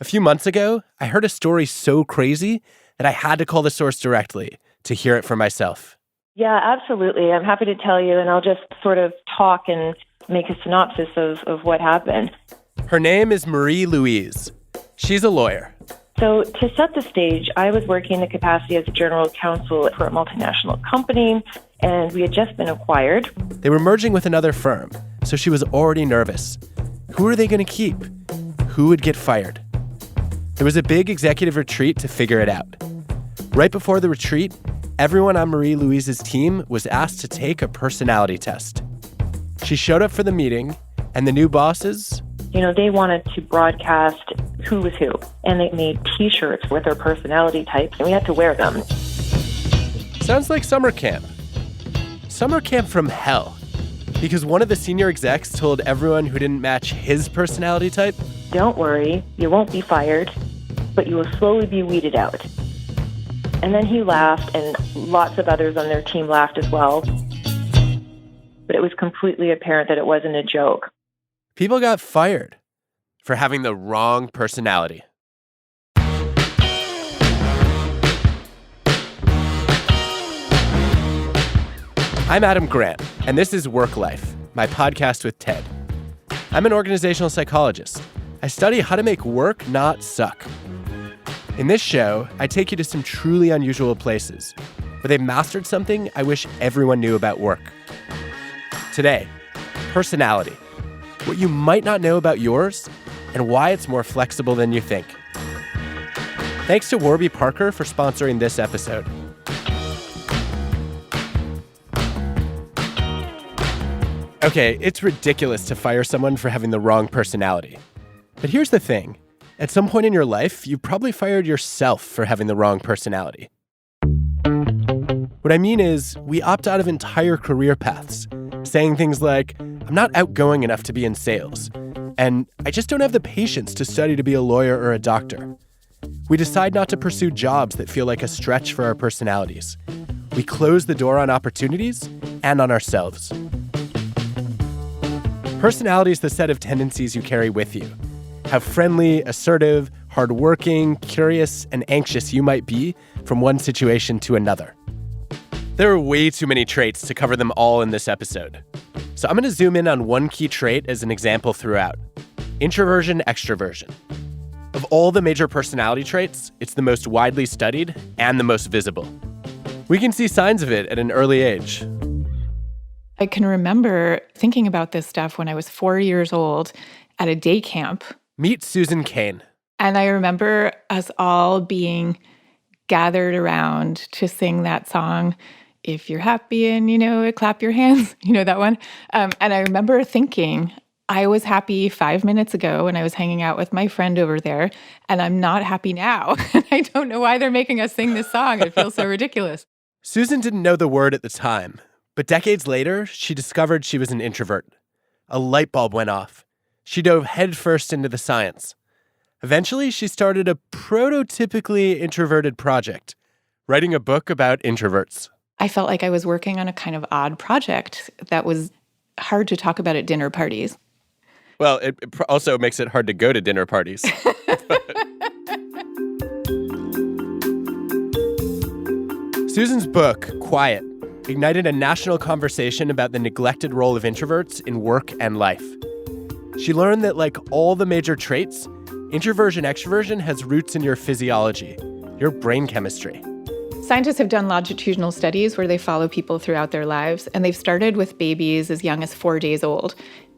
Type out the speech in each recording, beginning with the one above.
A few months ago, I heard a story so crazy that I had to call the source directly to hear it for myself. Yeah, absolutely. I'm happy to tell you, and I'll just sort of talk and make a synopsis of what happened. Her name is Marie-Louise. She's a lawyer. So to set the stage, I was working in the capacity as a general counsel for a multinational company, and we had just been acquired. They were merging with another firm, so she was already nervous. Who are they going to keep? Who would get fired? There was a big executive retreat to figure it out. Right before the retreat, everyone on Marie-Louise's team was asked to take a personality test. She showed up for the meeting, and the new bosses... they wanted to broadcast who was who, and they made T-shirts with their personality types, and we had to wear them. Sounds like summer camp. Summer camp from hell. Because one of the senior execs told everyone who didn't match his personality type, "Don't worry, you won't be fired, but you will slowly be weeded out." And then he laughed, and lots of others on their team laughed as well. But it was completely apparent that it wasn't a joke. people got fired for having the wrong personality. I'm Adam Grant, and this is Work Life, my podcast with Ted. I'm an organizational psychologist. I study how to make work not suck. In this show, I take you to some truly unusual places where they've mastered something I wish everyone knew about work. Today, personality. What you might not know about yours and why it's more flexible than you think. Thanks to Warby Parker for sponsoring this episode. Okay, it's ridiculous to fire someone for having the wrong personality. But here's the thing. At some point in your life, you probably fired yourself for having the wrong personality. What I mean is, we opt out of entire career paths, saying things like, "I'm not outgoing enough to be in sales," and "I just don't have the patience to study to be a lawyer or a doctor." We decide not to pursue jobs that feel like a stretch for our personalities. We close the door on opportunities and on ourselves. Personality is the set of tendencies you carry with you. How friendly, assertive, hardworking, curious, and anxious you might be from one situation to another. There are way too many traits to cover them all in this episode. So I'm going to zoom in on one key trait as an example throughout. Introversion, extroversion. Of all the major personality traits, it's the most widely studied and the most visible. We can see signs of it at an early age. I can remember thinking about this stuff when I was 4 years old at a day camp. Meet Susan Cain. And I remember us all being gathered around to sing that song, "If You're Happy and You Know It, Clap Your Hands." You know that one? And I remember thinking, I was happy 5 minutes ago when I was hanging out with my friend over there, and I'm not happy now. And I don't know why they're making us sing this song. It feels so ridiculous. Susan didn't know the word at the time, but decades later, she discovered she was an introvert. A light bulb went off. She dove headfirst into the science. Eventually, she started a prototypically introverted project, writing a book about introverts. I felt like I was working on a kind of odd project that was hard to talk about at dinner parties. Well, it also makes it hard to go to dinner parties. Susan's book, Quiet, ignited a national conversation about the neglected role of introverts in work and life. She learned that, like all the major traits, introversion-extroversion has roots in your physiology, your brain chemistry. Scientists have done longitudinal studies where they follow people throughout their lives, and they've started with babies as young as 4 days old.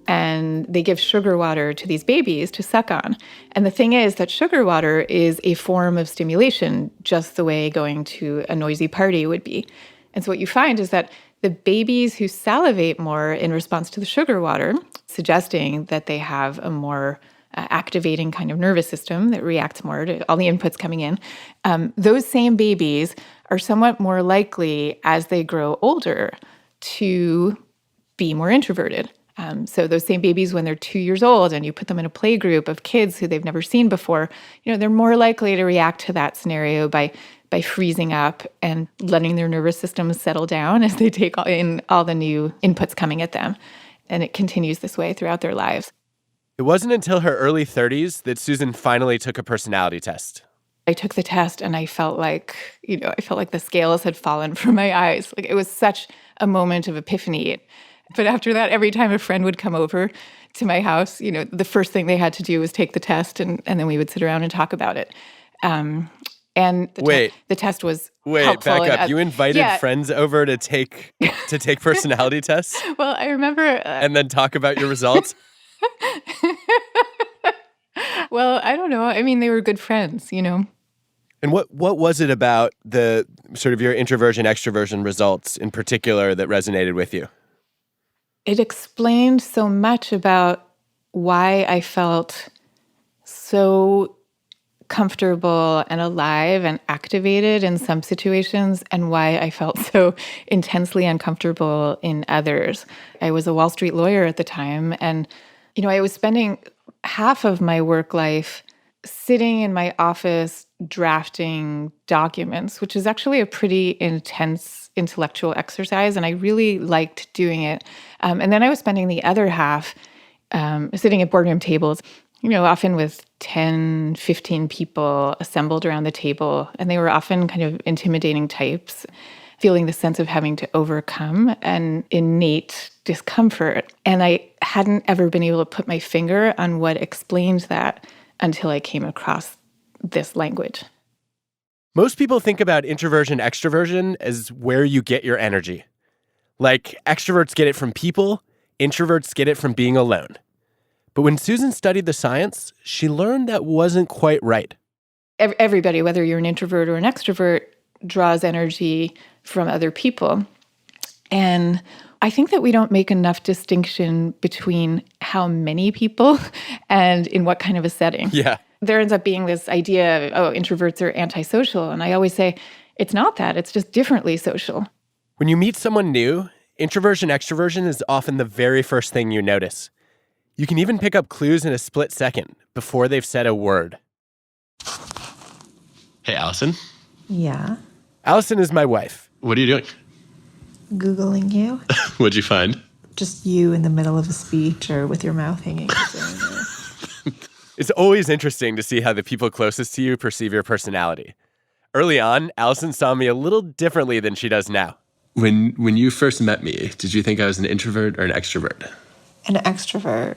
And they give sugar water to these babies to suck on. And the thing is that sugar water is a form of stimulation, just the way going to a noisy party would be. And so what you find is that the babies who salivate more in response to the sugar water, suggesting that they have a more activating kind of nervous system that reacts more to all the inputs coming in, those same babies are somewhat more likely as they grow older to be more introverted. So those same babies, when they're 2 years old and you put them in a play group of kids who they've never seen before, they're more likely to react to that scenario by freezing up and letting their nervous systems settle down as they take in all the new inputs coming at them. And it continues this way throughout their lives. It wasn't until her early 30s that Susan finally took a personality test. I took the test and I felt like, the scales had fallen from my eyes. Like, it was such a moment of epiphany. But after that, every time a friend would come over to my house, the first thing they had to do was take the test, and then we would sit around and talk about it. And the test was helpful. Back up. You invited friends over to take personality tests? Well, I remember... and then talk about your results? Well, I don't know. I mean, they were good friends, And what was it about the sort of your introversion, extroversion results in particular that resonated with you? It explained so much about why I felt so comfortable and alive and activated in some situations, and why I felt so intensely uncomfortable in others. I was a Wall Street lawyer at the time, and I was spending half of my work life sitting in my office drafting documents, which is actually a pretty intense intellectual exercise, and I really liked doing it. And then I was spending the other half sitting at boardroom tables, often with 10, 15 people assembled around the table, and they were often kind of intimidating types, feeling the sense of having to overcome an innate discomfort. And I hadn't ever been able to put my finger on what explained that until I came across this language. Most people think about introversion, extroversion as where you get your energy. Like, extroverts get it from people, introverts get it from being alone. But when Susan studied the science, she learned that wasn't quite right. Everybody, whether you're an introvert or an extrovert, draws energy from other people. And I think that we don't make enough distinction between how many people and in what kind of a setting. Yeah. There ends up being this idea of, introverts are antisocial. And I always say, it's not that. It's just differently social. When you meet someone new, introversion, extroversion is often the very first thing you notice. You can even pick up clues in a split second before they've said a word. Hey, Allison. Yeah? Allison is my wife. What are you doing? Googling you. What'd you find? Just you in the middle of a speech or with your mouth hanging. It's always interesting to see how the people closest to you perceive your personality. Early on, Allison saw me a little differently than she does now. When you first met me, did you think I was an introvert or an extrovert? An extrovert.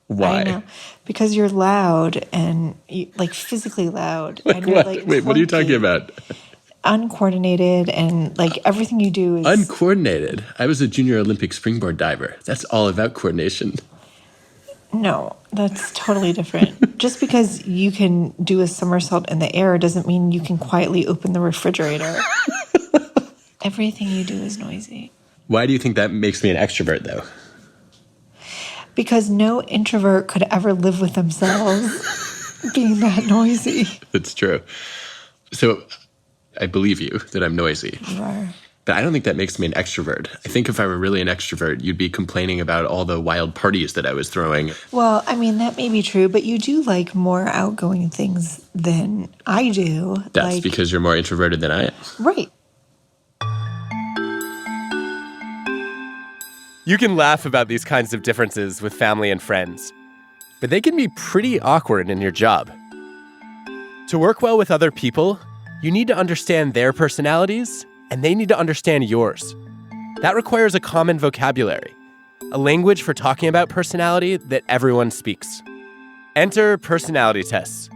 Why? I know. Because you're loud and physically loud. Like and what? You're, Wait, what are you talking about? Uncoordinated, and everything you do is... Uncoordinated? I was a junior Olympic springboard diver. That's all about coordination. No, that's totally different. Just because you can do a somersault in the air doesn't mean you can quietly open the refrigerator. Everything you do is noisy. Why do you think that makes me an extrovert, though? Because no introvert could ever live with themselves being that noisy. It's true. So I believe you that I'm noisy. You are. But I don't think that makes me an extrovert. I think if I were really an extrovert, you'd be complaining about all the wild parties that I was throwing. Well, I mean, that may be true, but you do like more outgoing things than I do. That's because you're more introverted than I am. Right. You can laugh about these kinds of differences with family and friends, but they can be pretty awkward in your job. To work well with other people, you need to understand their personalities, and they need to understand yours. That requires a common vocabulary, a language for talking about personality that everyone speaks. Enter personality tests.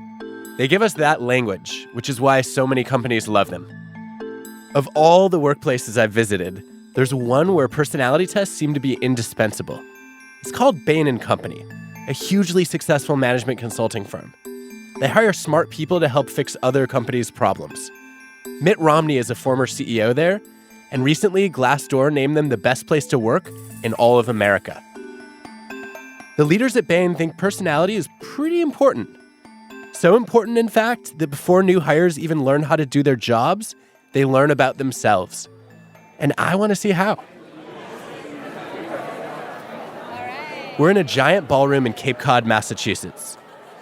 They give us that language, which is why so many companies love them. Of all the workplaces I've visited, there's one where personality tests seem to be indispensable. It's called Bain & Company, a hugely successful management consulting firm. They hire smart people to help fix other companies' problems. Mitt Romney is a former CEO there, and recently Glassdoor named them the best place to work in all of America. The leaders at Bain think personality is pretty important. So important, in fact, that before new hires even learn how to do their jobs, they learn about themselves. And I want to see how. We're in a giant ballroom in Cape Cod, Massachusetts.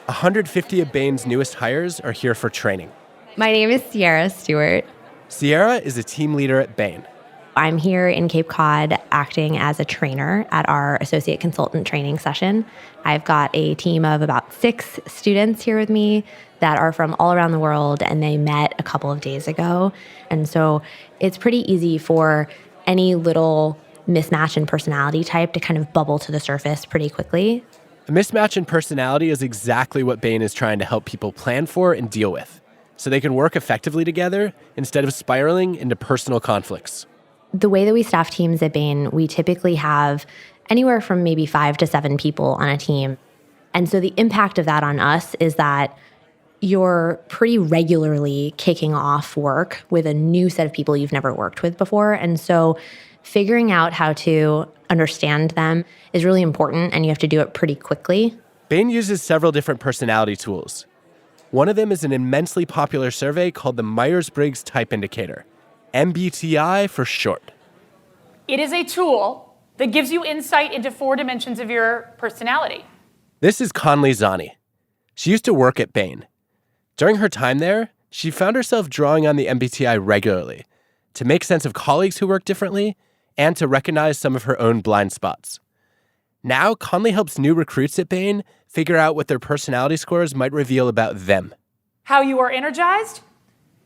150 of Bain's newest hires are here for training. My name is Sierra Stewart. Sierra is a team leader at Bain. I'm here in Cape Cod acting as a trainer at our associate consultant training session. I've got a team of about 6 students here with me that are from all around the world, and they met a couple of days ago. And so it's pretty easy for any little mismatch in personality type to kind of bubble to the surface pretty quickly. A mismatch in personality is exactly what Bain is trying to help people plan for and deal with, so they can work effectively together instead of spiraling into personal conflicts. The way that we staff teams at Bain, we typically have anywhere from maybe 5 to 7 people on a team. And so the impact of that on us is that you're pretty regularly kicking off work with a new set of people you've never worked with before. And so figuring out how to understand them is really important, and you have to do it pretty quickly. Bain uses several different personality tools. One of them is an immensely popular survey called the Myers-Briggs Type Indicator, MBTI for short. It is a tool that gives you insight into 4 dimensions of your personality. This is Conley Zani. She used to work at Bain. During her time there, she found herself drawing on the MBTI regularly to make sense of colleagues who work differently and to recognize some of her own blind spots. Now, Conley helps new recruits at Bain figure out what their personality scores might reveal about them. How you are energized,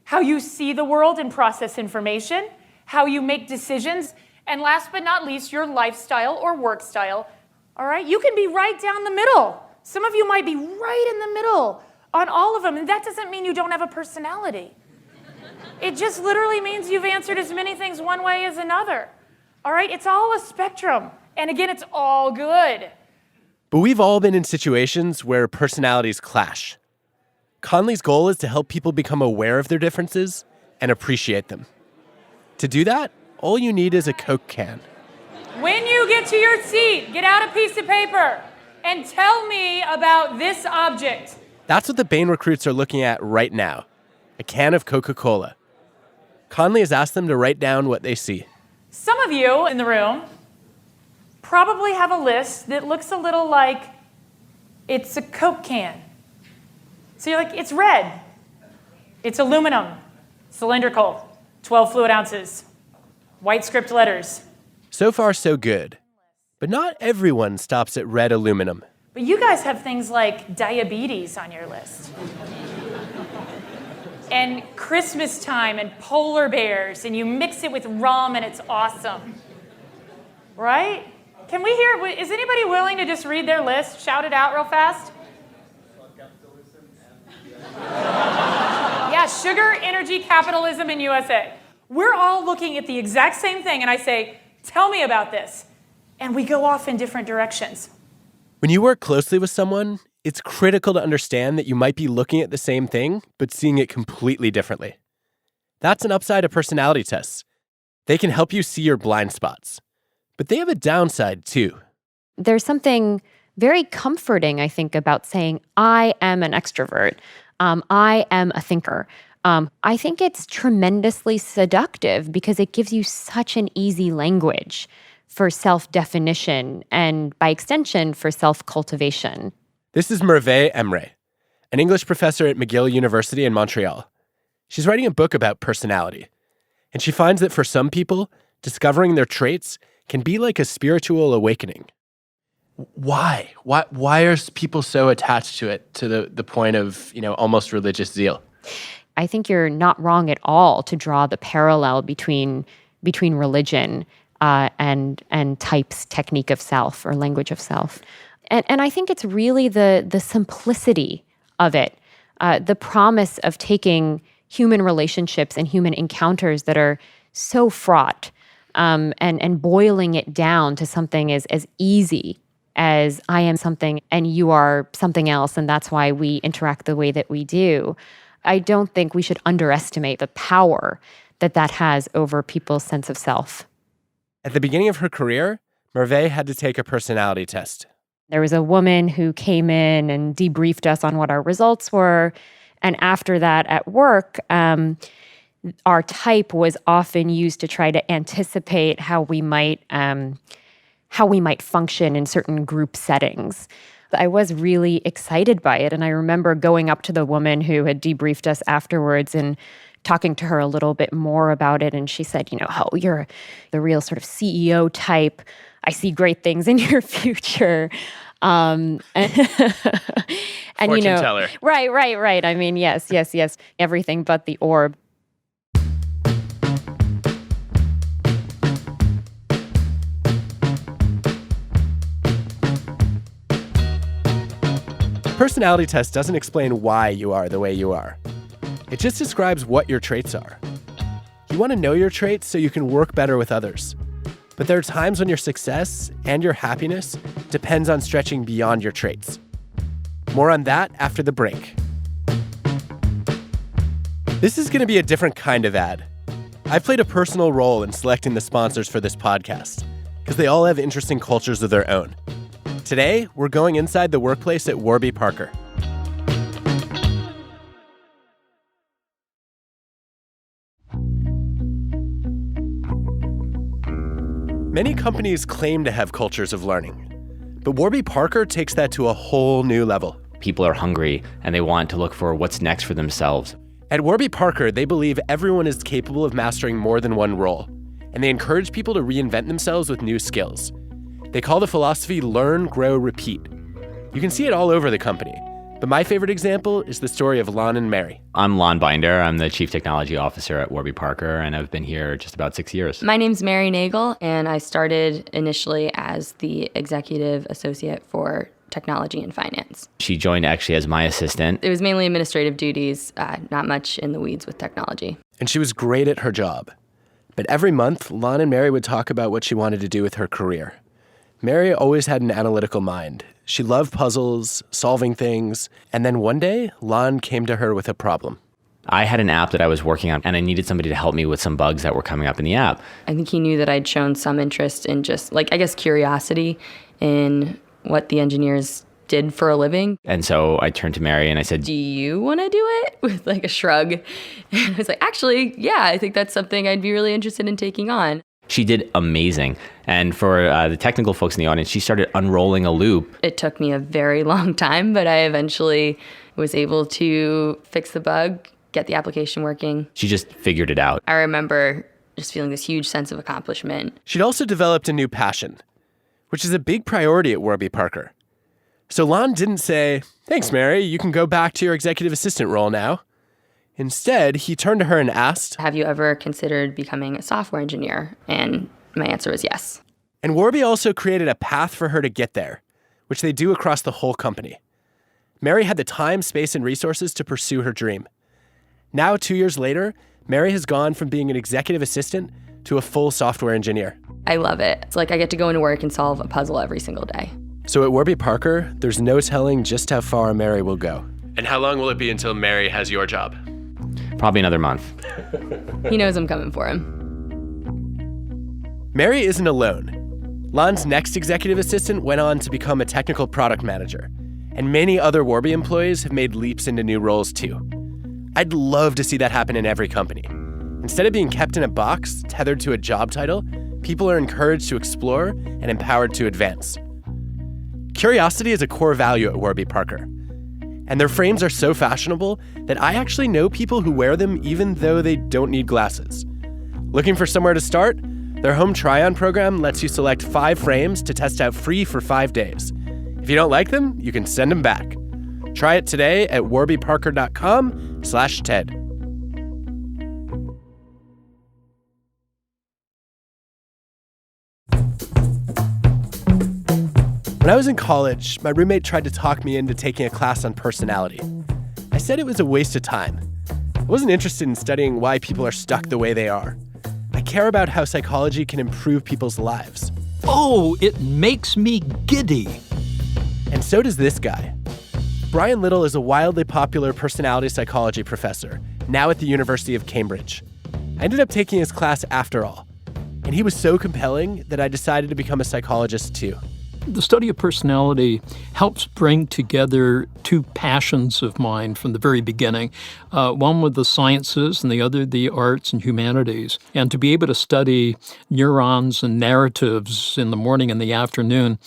how you see the world and process information, how you make decisions, and last but not least, your lifestyle or work style. All right? You can be right down the middle. Some of you might be right in the middle on all of them, and that doesn't mean you don't have a personality. It just literally means you've answered as many things one way as another. All right? It's all a spectrum. And again, it's all good. But we've all been in situations where personalities clash. Conley's goal is to help people become aware of their differences and appreciate them. To do that, all you need is a Coke can. When you get to your seat, get out a piece of paper and tell me about this object. That's what the Bain recruits are looking at right now, a can of Coca-Cola. Conley has asked them to write down what they see. Some of you in the room probably have a list that looks a little like it's a Coke can. So you're like, it's red, it's aluminum, cylindrical, 12 fluid ounces, white script letters. So far, so good. But not everyone stops at red aluminum. But you guys have things like diabetes on your list. And Christmas time and polar bears, and you mix it with rum and it's awesome. Right? Can we hear, is anybody willing to just read their list, shout it out real fast? Yeah, sugar, energy, capitalism in USA. We're all looking at the exact same thing, and I say, tell me about this. And we go off in different directions. When you work closely with someone, it's critical to understand that you might be looking at the same thing, but seeing it completely differently. That's an upside of personality tests. They can help you see your blind spots. But they have a downside, too. There's something very comforting, I think, about saying, I am an extrovert. I am a thinker. I think it's tremendously seductive because it gives you such an easy language for self-definition and, by extension, for self-cultivation. This is Merve Emre, an English professor at McGill University in Montreal. She's writing a book about personality, and she finds that for some people, discovering their traits can be like a spiritual awakening. Why? Why are people so attached to it, to the point of, almost religious zeal? I think you're not wrong at all to draw the parallel between religion and type's technique of self or language of self. And I think it's really the simplicity of it, the promise of taking human relationships and human encounters that are so fraught and boiling it down to something as easy as I am something and you are something else, and that's why we interact the way that we do. I don't think we should underestimate the power that has over people's sense of self. At the beginning of her career, Merve had to take a personality test. There was a woman who came in and debriefed us on what our results were. And after that at work, our type was often used to try to anticipate how we might function in certain group settings. I was really excited by it. And I remember going up to the woman who had debriefed us afterwards and talking to her a little bit more about it, and she said, oh, you're the real sort of CEO type. I see great things in your future. And Fortune teller. Right. I mean, yes. Everything but the orb. Personality test doesn't explain why you are the way you are. It just describes what your traits are. You want to know your traits so you can work better with others. But there are times when your success and your happiness depends on stretching beyond your traits. More on that after the break. This is going to be a different kind of ad. I've played a personal role in selecting the sponsors for this podcast, because they all have interesting cultures of their own. Today, we're going inside the workplace at Warby Parker. Many companies claim to have cultures of learning, but Warby Parker takes that to a whole new level. People are hungry and they want to look for what's next for themselves. At Warby Parker, they believe everyone is capable of mastering more than one role, and they encourage people to reinvent themselves with new skills. They call the philosophy learn, grow, repeat. You can see it all over the company, but my favorite example is the story of Lon and Mary. I'm Lon Binder. I'm the Chief Technology Officer at Warby Parker, and I've been here just about 6 years. My name's Mary Nagel, and I started initially as the Executive Associate for Technology and Finance. She joined actually as my assistant. It was mainly administrative duties, not much in the weeds with technology. And she was great at her job. But every month, Lon and Mary would talk about what she wanted to do with her career. Mary always had an analytical mind. She loved puzzles, solving things, and then one day, Lon came to her with a problem. I had an app that I was working on, and I needed somebody to help me with some bugs that were coming up in the app. I think he knew that I'd shown some interest in just, curiosity in what the engineers did for a living. And so I turned to Mary and I said, do you want to do it? With a shrug. And I was like, actually, yeah, I think that's something I'd be really interested in taking on. She did amazing. And for the technical folks in the audience, she started unrolling a loop. It took me a very long time, but I eventually was able to fix the bug, get the application working. She just figured it out. I remember just feeling this huge sense of accomplishment. She'd also developed a new passion, which is a big priority at Warby Parker. So Lon didn't say, thanks, Mary, you can go back to your executive assistant role now. Instead, he turned to her and asked, have you ever considered becoming a software engineer? And my answer was yes. And Warby also created a path for her to get there, which they do across the whole company. Mary had the time, space, and resources to pursue her dream. Now, 2 years later, Mary has gone from being an executive assistant to a full software engineer. I love it. It's like I get to go into work and solve a puzzle every single day. So at Warby Parker, there's no telling just how far Mary will go. And how long will it be until Mary has your job? Probably another month. He knows I'm coming for him. Mary isn't alone. Lon's next executive assistant went on to become a technical product manager, and many other Warby employees have made leaps into new roles too. I'd love to see that happen in every company. Instead of being kept in a box, tethered to a job title, people are encouraged to explore and empowered to advance. Curiosity is a core value at Warby Parker. And their frames are so fashionable that I actually know people who wear them even though they don't need glasses. Looking for somewhere to start? Their home try-on program lets you select 5 frames to test out free for 5 days. If you don't like them, you can send them back. Try it today at warbyparker.com/TED. When I was in college, my roommate tried to talk me into taking a class on personality. I said it was a waste of time. I wasn't interested in studying why people are stuck the way they are. I care about how psychology can improve people's lives. Oh, it makes me giddy. And so does this guy. Brian Little is a wildly popular personality psychology professor, now at the University of Cambridge. I ended up taking his class after all, and he was so compelling that I decided to become a psychologist too. The study of personality helps bring together 2 passions of mine from the very beginning, one with the sciences and the other the arts and humanities. And to be able to study neurons and narratives in the morning and the afternoon,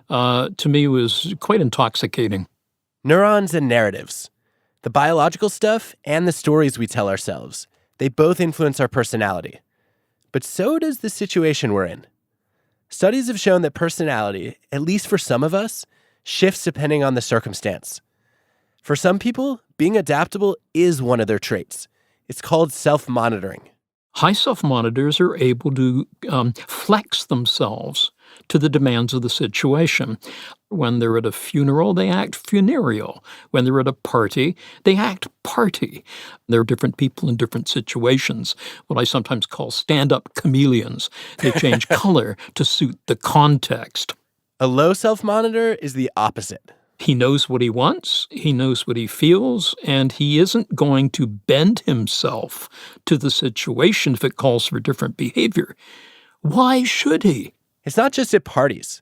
to me was quite intoxicating. Neurons and narratives, the biological stuff and the stories we tell ourselves. They both influence our personality. But so does the situation we're in. Studies have shown that personality, at least for some of us, shifts depending on the circumstance. For some people, being adaptable is one of their traits. It's called self-monitoring. High self-monitors are able to flex themselves to the demands of the situation. When they're at a funeral, they act funereal. When they're at a party, they act party. There are different people in different situations, what I sometimes call stand-up chameleons. They change color to suit the context. A low self-monitor is the opposite. He knows what he wants, he knows what he feels, and he isn't going to bend himself to the situation if it calls for different behavior. Why should he? It's not just at parties.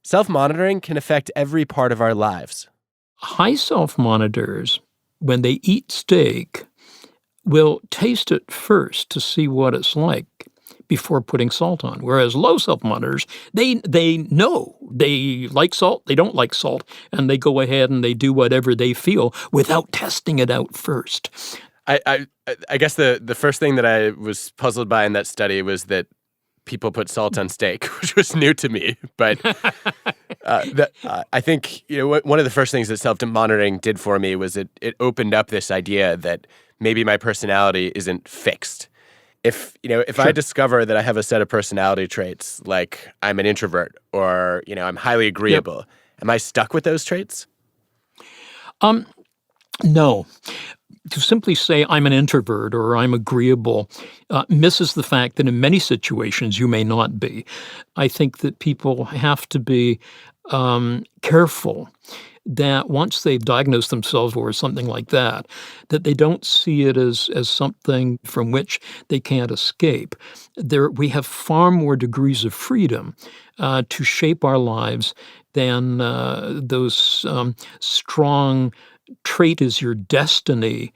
Self-monitoring can affect every part of our lives. High self-monitors, when they eat steak, will taste it first to see what it's like before putting salt on. Whereas low self-monitors, they know they like salt, they don't like salt, and they go ahead and they do whatever they feel without testing it out first. I guess the first thing that I was puzzled by in that study was that people put salt on steak, which was new to me. But I think one of the first things that self-monitoring did for me was it opened up this idea that maybe my personality isn't fixed. If I discover that I have a set of personality traits, like I'm an introvert or, I'm highly agreeable, am I stuck with those traits? No. To simply say I'm an introvert or I'm agreeable misses the fact that in many situations you may not be. I think that people have to be careful that once they've diagnosed themselves with something like that they don't see it as something from which they can't escape. We have far more degrees of freedom to shape our lives than those strong trait is your destiny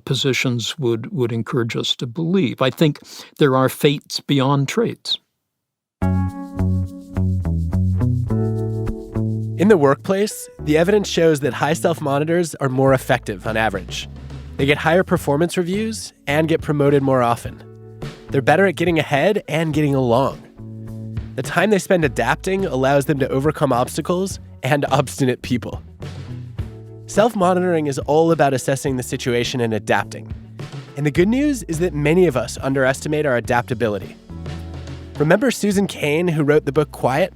positions would encourage us to believe. I think there are fates beyond traits. In the workplace, the evidence shows that high self-monitors are more effective on average. They get higher performance reviews and get promoted more often. They're better at getting ahead and getting along. The time they spend adapting allows them to overcome obstacles and obstinate people. Self-monitoring is all about assessing the situation and adapting. And the good news is that many of us underestimate our adaptability. Remember Susan Cain, who wrote the book Quiet?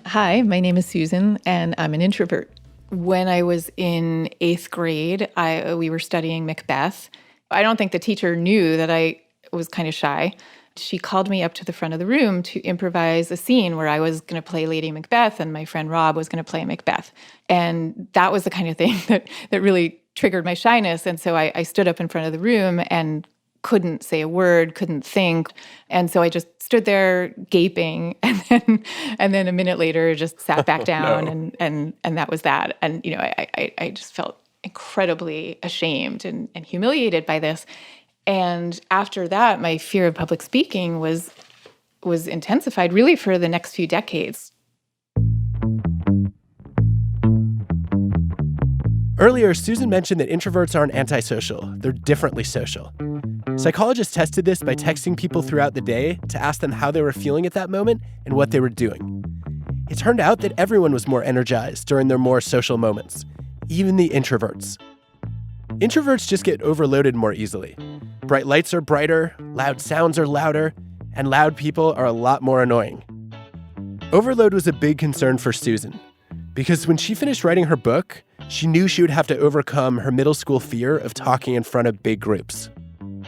Hi, my name is Susan, and I'm an introvert. When I was in 8th grade, we were studying Macbeth. I don't think the teacher knew that I was kind of shy. She called me up to the front of the room to improvise a scene where I was going to play Lady Macbeth and my friend Rob was going to play Macbeth. And that was the kind of thing that really triggered my shyness. And so I stood up in front of the room and couldn't say a word, couldn't think. And so I just stood there gaping and then a minute later just sat back down and that was that. And, I just felt incredibly ashamed and humiliated by this. And after that, my fear of public speaking was intensified really for the next few decades. Earlier, Susan mentioned that introverts aren't antisocial. They're differently social. Psychologists tested this by texting people throughout the day to ask them how they were feeling at that moment and what they were doing. It turned out that everyone was more energized during their more social moments, even the introverts. Introverts just get overloaded more easily. Bright lights are brighter, loud sounds are louder, and loud people are a lot more annoying. Overload was a big concern for Susan, because when she finished writing her book, she knew she would have to overcome her middle school fear of talking in front of big groups.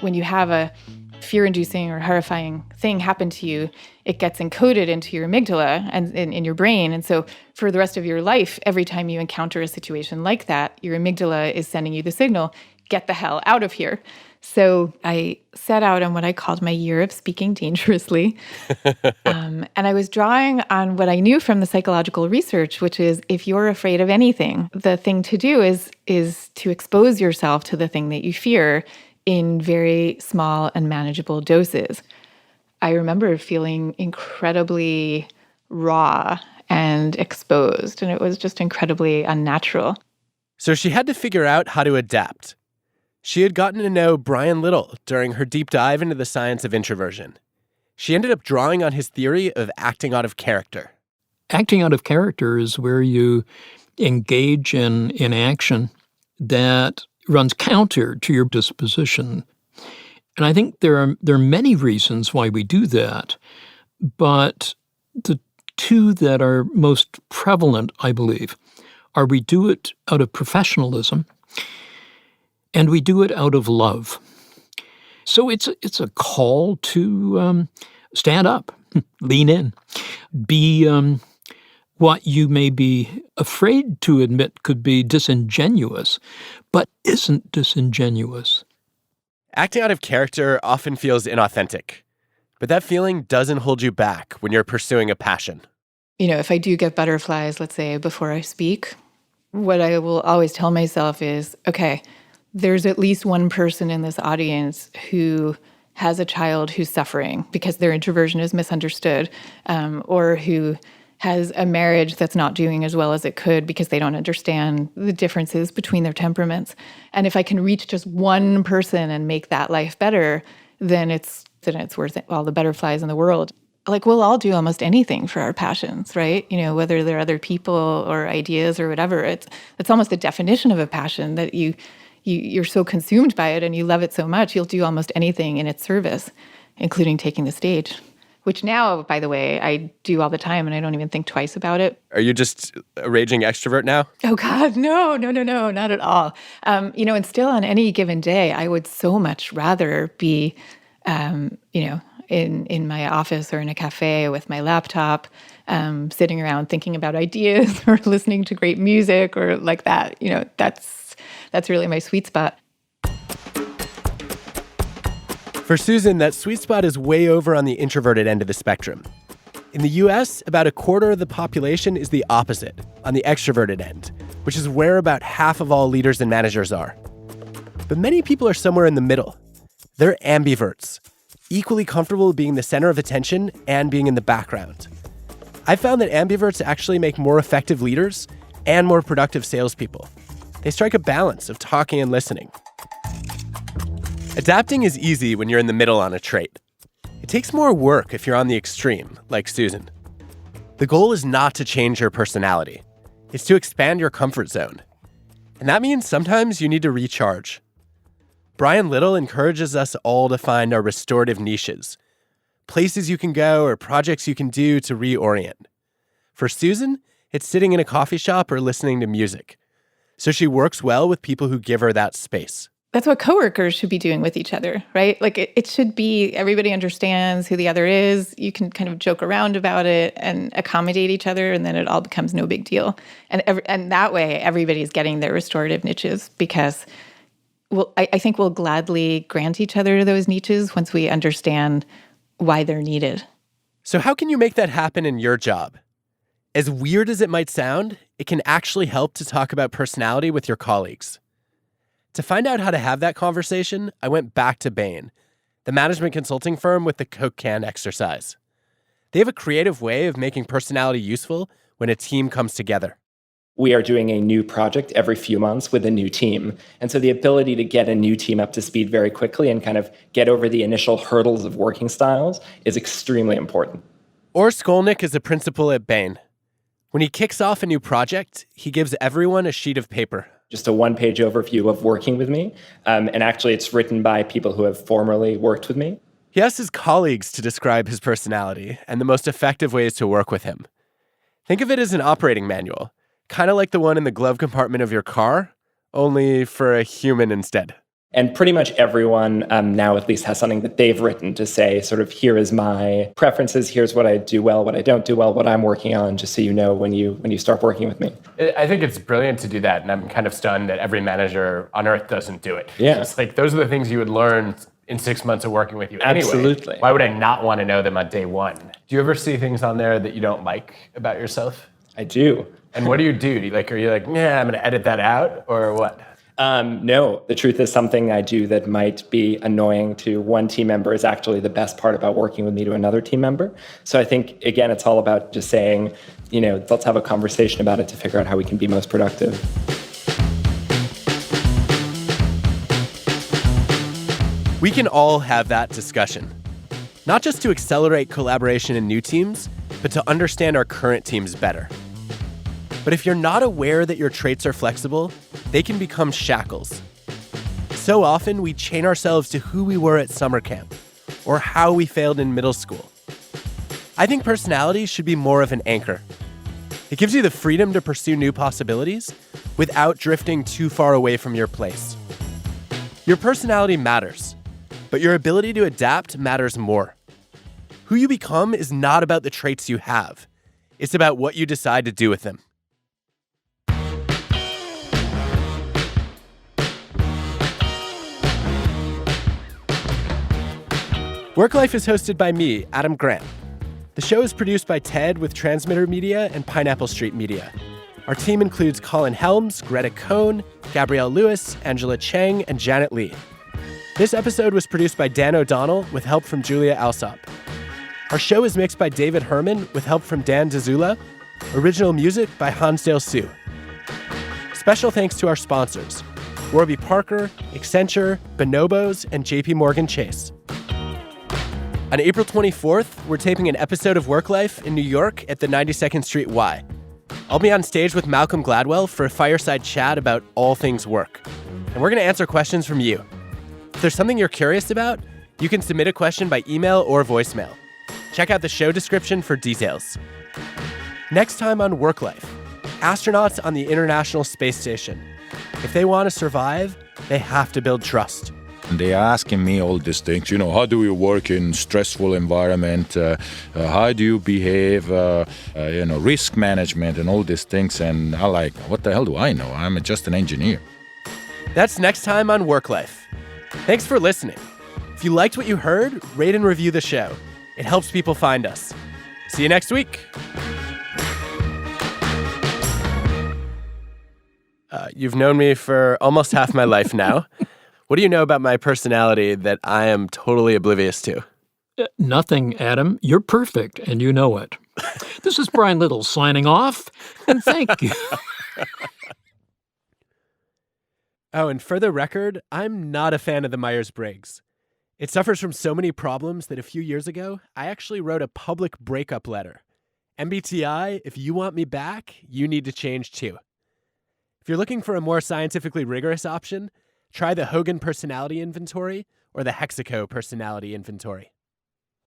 When you have a fear-inducing or horrifying thing happen to you, it gets encoded into your amygdala and in your brain. And so for the rest of your life, every time you encounter a situation like that, your amygdala is sending you the signal, get the hell out of here. So I set out on what I called my year of speaking dangerously. And I was drawing on what I knew from the psychological research, which is if you're afraid of anything, the thing to do is to expose yourself to the thing that you fear in very small and manageable doses. I remember feeling incredibly raw and exposed, and it was just incredibly unnatural. So she had to figure out how to adapt. She had gotten to know Brian Little during her deep dive into the science of introversion. She ended up drawing on his theory of acting out of character. Acting out of character is where you engage in action that runs counter to your disposition. And I think there are many reasons why we do that, but the two that are most prevalent, I believe, are we do it out of professionalism and we do it out of love. So it's a call to stand up, lean in, be what you may be afraid to admit could be disingenuous, but isn't disingenuous. Acting out of character often feels inauthentic, but that feeling doesn't hold you back when you're pursuing a passion. If I do get butterflies, let's say, before I speak, what I will always tell myself is, okay, there's at least one person in this audience who has a child who's suffering because their introversion is misunderstood, or who has a marriage that's not doing as well as it could because they don't understand the differences between their temperaments. And if I can reach just one person and make that life better, then it's worth it, all the butterflies in the world. Like, we'll all do almost anything for our passions, right? Whether they're other people or ideas or whatever. It's almost the definition of a passion, that you're so consumed by it and you love it so much, you'll do almost anything in its service, including taking the stage, which now, by the way, I do all the time and I don't even think twice about it. Are you just a raging extrovert now? Oh, God, no, not at all. And still on any given day, I would so much rather be, in my office or in a cafe with my laptop, sitting around thinking about ideas or listening to great music or like that. That's really my sweet spot. For Susan, that sweet spot is way over on the introverted end of the spectrum. In the US, about a quarter of the population is the opposite, on the extroverted end, which is where about half of all leaders and managers are. But many people are somewhere in the middle. They're ambiverts, equally comfortable being the center of attention and being in the background. I found that ambiverts actually make more effective leaders and more productive salespeople. They strike a balance of talking and listening. Adapting is easy when you're in the middle on a trait. It takes more work if you're on the extreme, like Susan. The goal is not to change your personality. It's to expand your comfort zone. And that means sometimes you need to recharge. Brian Little encourages us all to find our restorative niches, places you can go or projects you can do to reorient. For Susan, it's sitting in a coffee shop or listening to music. So she works well with people who give her that space. That's what coworkers should be doing with each other, right? Like it should be, everybody understands who the other is. You can kind of joke around about it and accommodate each other, and then it all becomes no big deal. And that way, everybody's getting their restorative niches because I think we'll gladly grant each other those niches once we understand why they're needed. So how can you make that happen in your job? As weird as it might sound, it can actually help to talk about personality with your colleagues. To find out how to have that conversation, I went back to Bain, the management consulting firm with the Coke can exercise. They have a creative way of making personality useful when a team comes together. We are doing a new project every few months with a new team. And so the ability to get a new team up to speed very quickly and kind of get over the initial hurdles of working styles is extremely important. Or Skolnick is a principal at Bain. When he kicks off a new project, he gives everyone a sheet of paper. Just a one-page overview of working with me. And actually, it's written by people who have formerly worked with me. He asks his colleagues to describe his personality and the most effective ways to work with him. Think of it as an operating manual, kind of like the one in the glove compartment of your car, only for a human instead. And pretty much everyone now at least has something that they've written to say, sort of, here is my preferences, here's what I do well, what I don't do well, what I'm working on, just so you know when you start working with me. I think it's brilliant to do that, and I'm kind of stunned that every manager on earth doesn't do it. Yeah. It's like, those are the things you would learn in 6 months of working with you anyway. Absolutely. Why would I not want to know them on day one? Do you ever see things on there that you don't like about yourself? I do. And what do? Are you like, yeah, I'm going to edit that out, or what? No, the truth is something I do that might be annoying to one team member is actually the best part about working with me to another team member. So I think, again, it's all about just saying, let's have a conversation about it to figure out how we can be most productive. We can all have that discussion. Not just to accelerate collaboration in new teams, but to understand our current teams better. But if you're not aware that your traits are flexible, they can become shackles. So often, we chain ourselves to who we were at summer camp or how we failed in middle school. I think personality should be more of an anchor. It gives you the freedom to pursue new possibilities without drifting too far away from your place. Your personality matters, but your ability to adapt matters more. Who you become is not about the traits you have. It's about what you decide to do with them. Work Life is hosted by me, Adam Grant. The show is produced by Ted with Transmitter Media and Pineapple Street Media. Our team includes Colin Helms, Greta Cohn, Gabrielle Lewis, Angela Chang, and Janet Lee. This episode was produced by Dan O'Donnell with help from Julia Alsop. Our show is mixed by David Herman with help from Dan Dzula. Original music by Hansdale Sue. Special thanks to our sponsors, Warby Parker, Accenture, Bonobos, and JP Morgan Chase. On April 24th, we're taping an episode of Work Life in New York at the 92nd Street Y. I'll be on stage with Malcolm Gladwell for a fireside chat about all things work. And we're going to answer questions from you. If there's something you're curious about, you can submit a question by email or voicemail. Check out the show description for details. Next time on Work Life, astronauts on the International Space Station. If they want to survive, they have to build trust. They are asking me all these things, how do you work in stressful environment? How do you behave? Risk management and all these things. And I'm like, what the hell do I know? I'm just an engineer. That's next time on Work Life. Thanks for listening. If you liked what you heard, rate and review the show. It helps people find us. See you next week. You've known me for almost half my life now. What do you know about my personality that I am totally oblivious to? Nothing, Adam. You're perfect, and you know it. This is Brian Little signing off, and thank you. Oh, and for the record, I'm not a fan of the Myers-Briggs. It suffers from so many problems that a few years ago, I actually wrote a public breakup letter. MBTI, if you want me back, you need to change too. If you're looking for a more scientifically rigorous option, try the Hogan Personality Inventory or the Hexaco Personality Inventory.